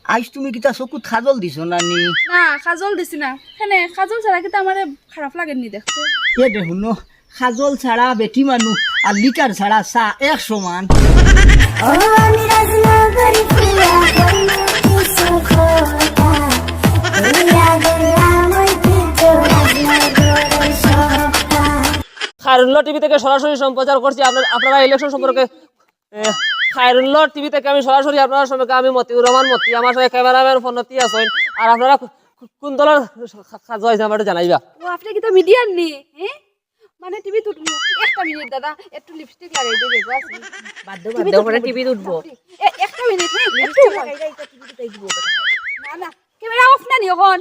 আজ তুমি কিতা চকুত খাজল দিছ না নি? না কাজল দিছি না হেনে কাজল ছাড়া কিন্তু আমার খারাপ লাগেনি দেখতে এ দেখুন খাজল ছাড়া বেটি মানুষ আর লিটার ছাড়া চা এক সমান। খায়রুল্লাহ টিভি থেকে সরাসরি সম্প্রচার করছি আপনারা ইলেকশন সম্পর্কে। খায়রুল্লাহ টিভি থেকে আমি সরাসরি আপনার সম্পর্কে আমি মতিউর রহমান মতি, আমার সাথে ক্যামেরাম্যান ফোনতি আছেন। আর আপনারা কোন দলের জয় আমার জানাইবা। ও আপনি কি তো মিডিয়ার নি হ্যাঁ মানে টিভি তুটবো একটা মিনিট দাদা একটু লিপস্টিক লাগাই দেবে বাস বাধ্য করে টিভি উঠবো। একটা মিনিট একটু লাগাই দাও টিভি তুটাই দিব না না ক্যামেরা অফ না নি এখন